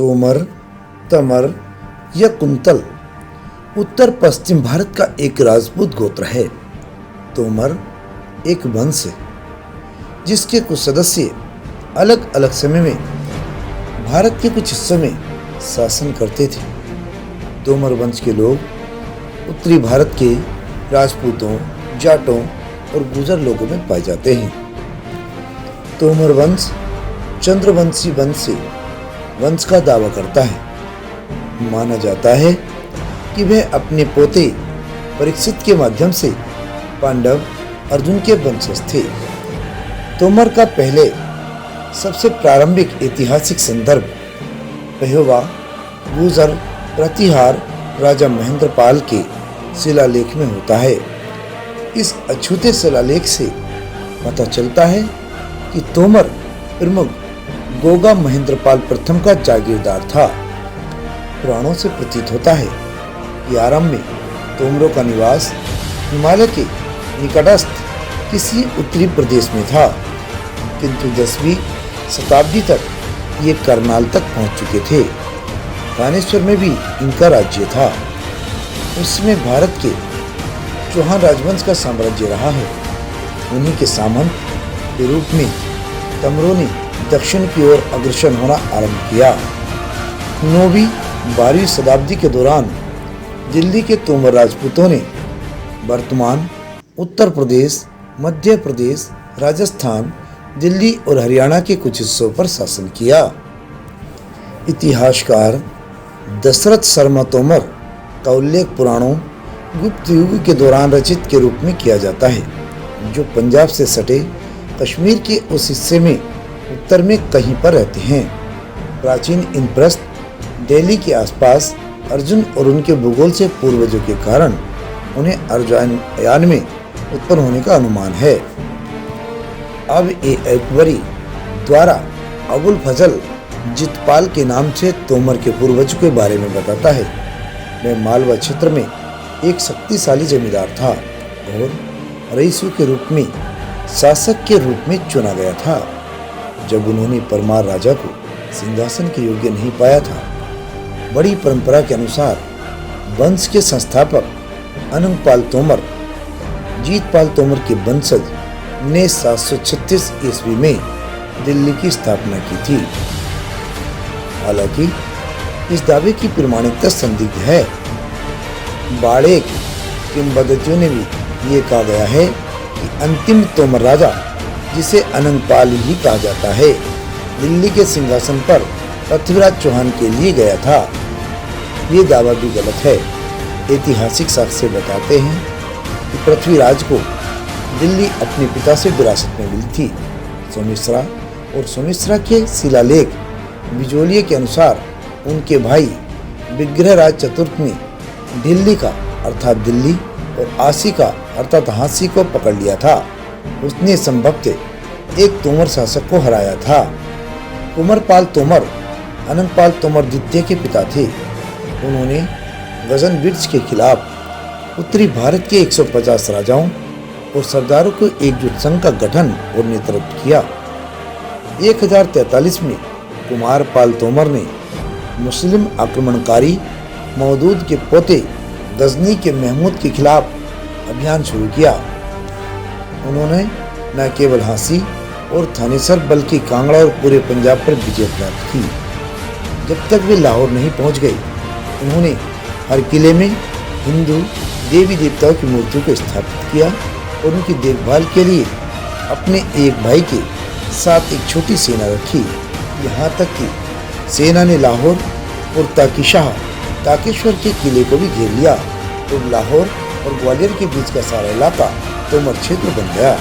तोमर, तमर या कुंतल उत्तर पश्चिम भारत का एक राजपूत गोत्र है। तोमर एक वंश है जिसके कुछ सदस्य अलग अलग समय में भारत के कुछ हिस्सों में शासन करते थे। तोमर वंश के लोग उत्तरी भारत के राजपूतों, जाटों और गुर्जर लोगों में पाए जाते हैं। तोमर वंश चंद्रवंशी वंश से वंश का दावा करता है। माना जाता है कि वह अपने पोते परीक्षित के माध्यम से पांडव अर्जुन के वंशज थे। तोमर का पहले सबसे प्रारंभिक ऐतिहासिक संदर्भ पहेवा गुर्जर प्रतिहार राजा महेंद्रपाल के शिलालेख में होता है। इस अछूते शिलालेख से पता चलता है कि तोमर प्रमुख गोगा महेंद्रपाल प्रथम का जागीरदार था। पुराणों से प्रतीत होता है कि आरंभ में तोमरों का निवास हिमालय के निकटस्थ किसी उत्तरी प्रदेश में था, किंतु 10वीं शताब्दी तक ये करनाल तक पहुंच चुके थे। कानेश्वर में भी इनका राज्य था। उसमें भारत के चौहान राजवंश का साम्राज्य रहा है। उन्हीं के सामंत के रूप में तमरों ने दक्षिण की ओर अग्रसर होना आरंभ किया। 9वीं 12वीं शताब्दी के दौरान दिल्ली के तोमर राजपूतों ने वर्तमान उत्तर प्रदेश, मध्य प्रदेश, राजस्थान, दिल्ली और हरियाणा के कुछ हिस्सों पर शासन किया। इतिहासकार दशरथ शर्मा तोमर का उल्लेख पुराणों गुप्त युग के दौरान रचित के रूप में किया जाता है, जो पंजाब से सटे कश्मीर के उस हिस्से में उत्तर में कहीं पर रहते हैं। प्राचीन इंद्रप्रस्थ दिल्ली के आसपास अर्जुन और उनके भूगोल से पूर्वजों के कारण उन्हें अर्जुनयान में उत्पन्न होने का अनुमान है। अब ए अकबरी द्वारा अबुल फजल जितपाल के नाम से तोमर के पूर्वजों के बारे में बताता है। वह मालवा क्षेत्र में एक शक्तिशाली जमींदार था और रईसों के रूप में शासक के रूप में चुना गया था। जब उन्होंने परमार राजा को सिंहासन के योग्य नहीं पाया था, बड़ी परंपरा के अनुसार वंश के संस्थापक अनंगपाल तोमर जीतपाल तोमर के वंशज ने 736 ईस्वी में दिल्ली की स्थापना की थी। हालांकि इस दावे की प्रमाणिकता संदिग्ध है। बाड़े किंवदंतियों ने भी ये कहा गया है कि अंतिम तोमर राजा, जिसे अनंगपाल ही कहा जाता है, दिल्ली के सिंहासन पर पृथ्वीराज चौहान के लिए गया था। ये दावा भी गलत है। ऐतिहासिक साक्ष्य बताते हैं कि पृथ्वीराज को दिल्ली अपने पिता से विरासत में मिली थी। सोमेश्वरा और सोमेश्वरा के शिलालेख बिजोलिए के अनुसार उनके भाई विग्रहराज चतुर्थ ने दिल्ली का अर्थात दिल्ली और आसी का अर्थात हांसी को पकड़ लिया था। उसने संभवतः एक तोमर शासक को हराया था। कुमरपाल तोमर अनंगपाल तोमर द्वितीय के पिता थे। उन्होंने गजनविर्द के खिलाफ उत्तरी भारत के 150 राजाओं और सरदारों को एकजुट संघ का गठन और नेतृत्व किया। 1043 में कुमारपाल तोमर ने मुस्लिम आक्रमणकारी मौदूद के पोते गजनी के महमूद के खिलाफ अभियान शुरू किया। उन्होंने न केवल हांसी और थानेसर बल्कि कांगड़ा और पूरे पंजाब पर विजय प्राप्त की। जब तक वे लाहौर नहीं पहुंच गए, उन्होंने हर किले में हिंदू देवी देवताओं की मूर्तियों को स्थापित किया और उनकी देखभाल के लिए अपने एक भाई के साथ एक छोटी सेना रखी। यहाँ तक कि सेना ने लाहौर और ताकेश्वर के किले को भी घेर लिया और लाहौर और ग्वालियर के बीच का सारा इलाका तोमर क्षेत्र बन गया।